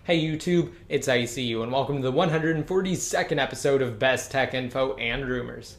Hey YouTube, it's ICU and welcome to the 142nd episode of Best Tech Info and Rumors.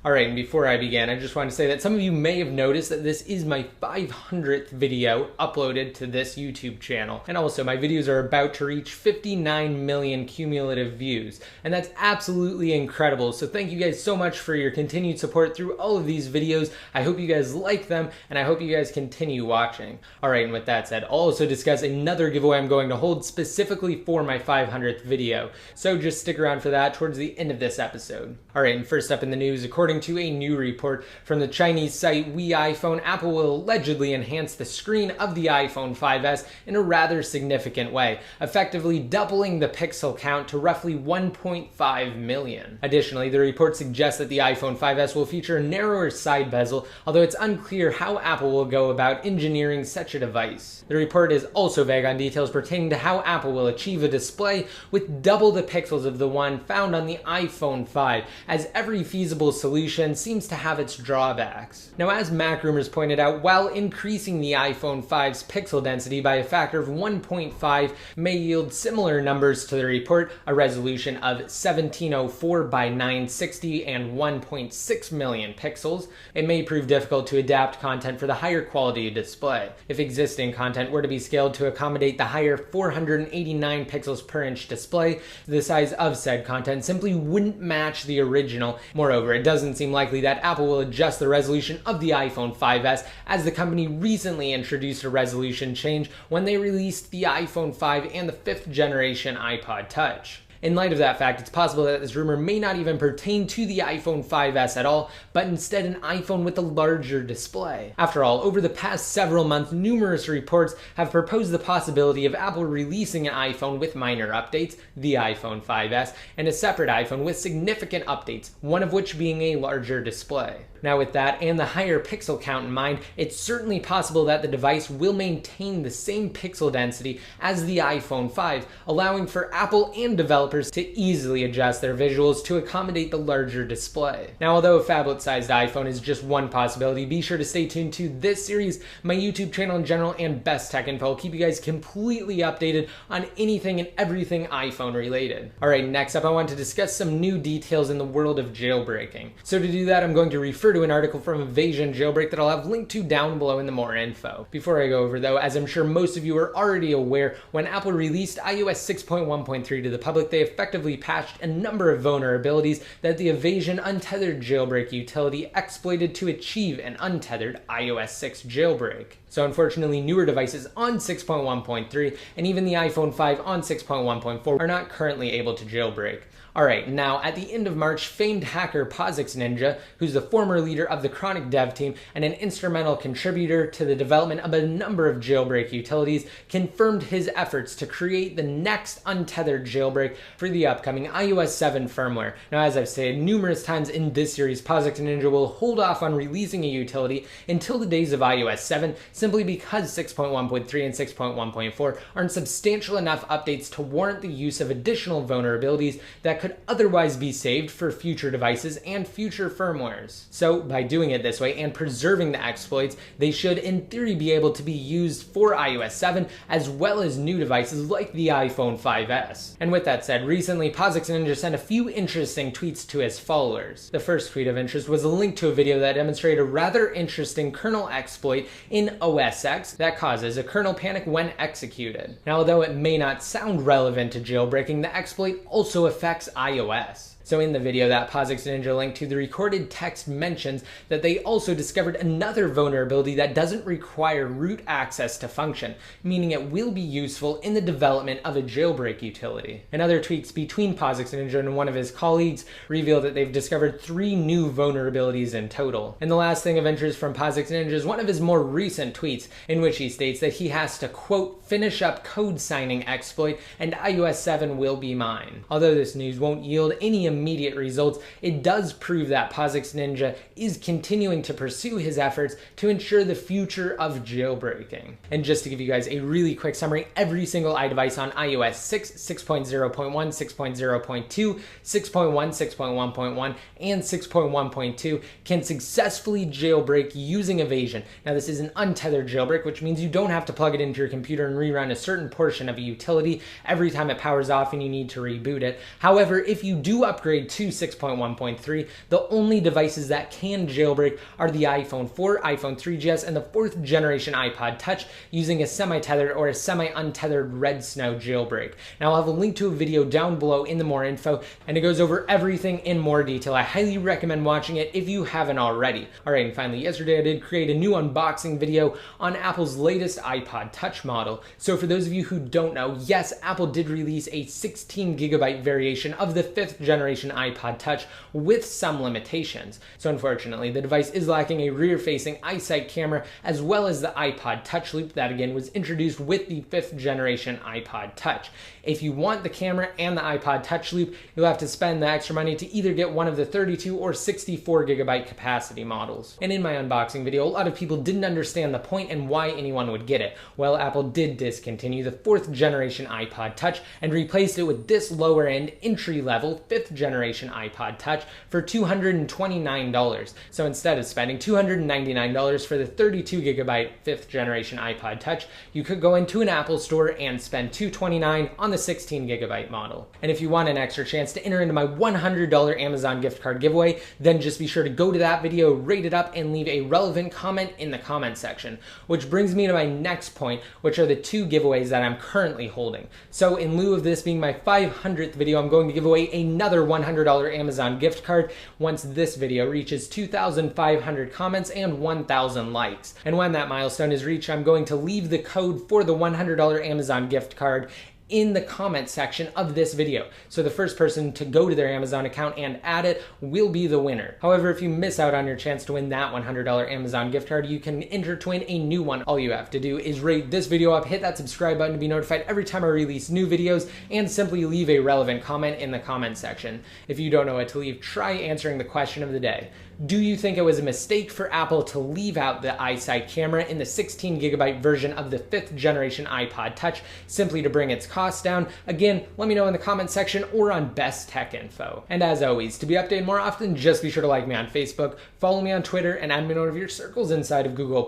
Alright, and before I begin, I just want to say that some of you may have noticed that this is my 500th video uploaded to this YouTube channel. And also, my videos are about to reach 59 million cumulative views. And that's absolutely incredible. So thank you guys so much for your continued support through all of these videos. I hope you guys like them, and I hope you guys continue watching. Alright, and with that said, I'll also discuss another giveaway I'm going to hold specifically for my 500th video. So just stick around for that towards the end of this episode. Alright, and first up in the news, according to a new report from the Chinese site WeIPhone, Apple will allegedly enhance the screen of the iPhone 5S in a rather significant way, effectively doubling the pixel count to roughly 1.5 million. Additionally, the report suggests that the iPhone 5S will feature a narrower side bezel, although it's unclear how Apple will go about engineering such a device. The report is also vague on details pertaining to how Apple will achieve a display with double the pixels of the one found on the iPhone 5, as every feasible solution seems to have its drawbacks. Now, as Mac Rumors pointed out, while increasing the iPhone 5's pixel density by a factor of 1.5 may yield similar numbers to the report, a resolution of 1704 by 960 and 1.6 million pixels, it may prove difficult to adapt content for the higher quality display. If existing content were to be scaled to accommodate the higher 489 pixels per inch display, the size of said content simply wouldn't match the original. Moreover, it doesn't seem likely that Apple will adjust the resolution of the iPhone 5S, as the company recently introduced a resolution change when they released the iPhone 5 and the 5th generation iPod Touch. In light of that fact, it's possible that this rumor may not even pertain to the iPhone 5S at all, but instead an iPhone with a larger display. After all, over the past several months, numerous reports have proposed the possibility of Apple releasing an iPhone with minor updates, the iPhone 5S, and a separate iPhone with significant updates, one of which being a larger display. Now, with that and the higher pixel count in mind, it's certainly possible that the device will maintain the same pixel density as the iPhone 5, allowing for Apple and developers to easily adjust their visuals to accommodate the larger display. Now, although a phablet-sized iPhone is just one possibility, be sure to stay tuned to this series, my YouTube channel in general, and Best Tech Info. I'll keep you guys completely updated on anything and everything iPhone related. Alright, next up I want to discuss some new details in the world of jailbreaking. So to do that, I'm going to refer to an article from Evasion Jailbreak that I'll have linked to down below in the more info. Before I go over though, as I'm sure most of you are already aware, when Apple released iOS 6.1.3 to the public, they effectively patched a number of vulnerabilities that the Evasion Untethered Jailbreak utility exploited to achieve an untethered iOS 6 jailbreak. So unfortunately, newer devices on 6.1.3 and even the iPhone 5 on 6.1.4 are not currently able to jailbreak. Alright, now at the end of March, famed hacker POSIX Ninja, who's the former leader of the Chronic dev team and an instrumental contributor to the development of a number of jailbreak utilities, confirmed his efforts to create the next untethered jailbreak for the upcoming iOS 7 firmware. Now, as I've said numerous times in this series, POSIX Ninja will hold off on releasing a utility until the days of iOS 7, simply because 6.1.3 and 6.1.4 aren't substantial enough updates to warrant the use of additional vulnerabilities that could otherwise be saved for future devices and future firmwares. So by doing it this way and preserving the exploits, they should in theory be able to be used for iOS 7 as well as new devices like the iPhone 5S. And with that said, recently POSIX Ninja sent a few interesting tweets to his followers. The first tweet of interest was a link to a video that demonstrated a rather interesting kernel exploit in OS X that causes a kernel panic when executed. Now, although it may not sound relevant to jailbreaking, the exploit also affects iOS. So in the video that POSIX Ninja linked to, the recorded text mentions that they also discovered another vulnerability that doesn't require root access to function, meaning it will be useful in the development of a jailbreak utility. And other tweets between POSIX Ninja and one of his colleagues reveal that they've discovered 3 new vulnerabilities in total. And the last thing of interest from POSIX Ninja is one of his more recent tweets, in which he states that he has to, quote, finish up code signing exploit and iOS 7 will be mine. Although this news won't yield any immediate results, it does prove that POSIX Ninja is continuing to pursue his efforts to ensure the future of jailbreaking. And just to give you guys a really quick summary, every single iDevice on iOS 6, 6.0.1, 6.0.2, 6.1, 6.1.1, and 6.1.2 can successfully jailbreak using evasion. Now this is an untethered jailbreak, which means you don't have to plug it into your computer and rerun a certain portion of a utility every time it powers off and you need to reboot it. However, if you do upgrade to 6.1.3, the only devices that can jailbreak are the iPhone 4, iPhone 3GS, and the 4th generation iPod Touch using a semi-tethered or a semi-untethered Red Snow jailbreak. Now I'll have a link to a video down below in the more info, and it goes over everything in more detail. I highly recommend watching it if you haven't already. Alright, and finally, yesterday I did create a new unboxing video on Apple's latest iPod Touch model. So for those of you who don't know, yes, Apple did release a 16GB variation of the 5th generation iPod Touch with some limitations. So unfortunately, the device is lacking a rear-facing iSight camera as well as the iPod Touch Loop that again was introduced with the 5th generation iPod Touch. If you want the camera and the iPod Touch Loop, you'll have to spend the extra money to either get one of the 32 or 64GB capacity models. And in my unboxing video, a lot of people didn't understand the point and why anyone would get it. Well, Apple did discontinue the 4th generation iPod Touch and replaced it with this lower end entry-level 5th generation iPod Touch for $229. So instead of spending $299 for the 32GB 5th generation iPod Touch, you could go into an Apple store and spend $229 on the 16GB model. And if you want an extra chance to enter into my $100 Amazon gift card giveaway, then just be sure to go to that video, rate it up, and leave a relevant comment in the comment section. Which brings me to my next point, which are the two giveaways that I'm currently holding. So in lieu of this being my 500th video, I'm going to give away another $100 Amazon gift card once this video reaches 2,500 comments and 1,000 likes. And when that milestone is reached, I'm going to leave the code for the $100 Amazon gift card in the comment section of this video. So the first person to go to their Amazon account and add it will be the winner. However, if you miss out on your chance to win that $100 Amazon gift card, you can enter to win a new one. All you have to do is rate this video up, hit that subscribe button to be notified every time I release new videos, and simply leave a relevant comment in the comment section. If you don't know what to leave, try answering the question of the day. Do you think it was a mistake for Apple to leave out the iSight camera in the 16GB version of the 5th generation iPod Touch simply to bring its cost down? Again, let me know in the comment section or on Best Tech Info. And as always, to be updated more often, just be sure to like me on Facebook, follow me on Twitter, and add me to one of your circles inside of Google+.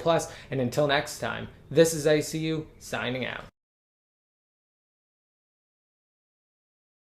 And until next time, this is ICU signing out.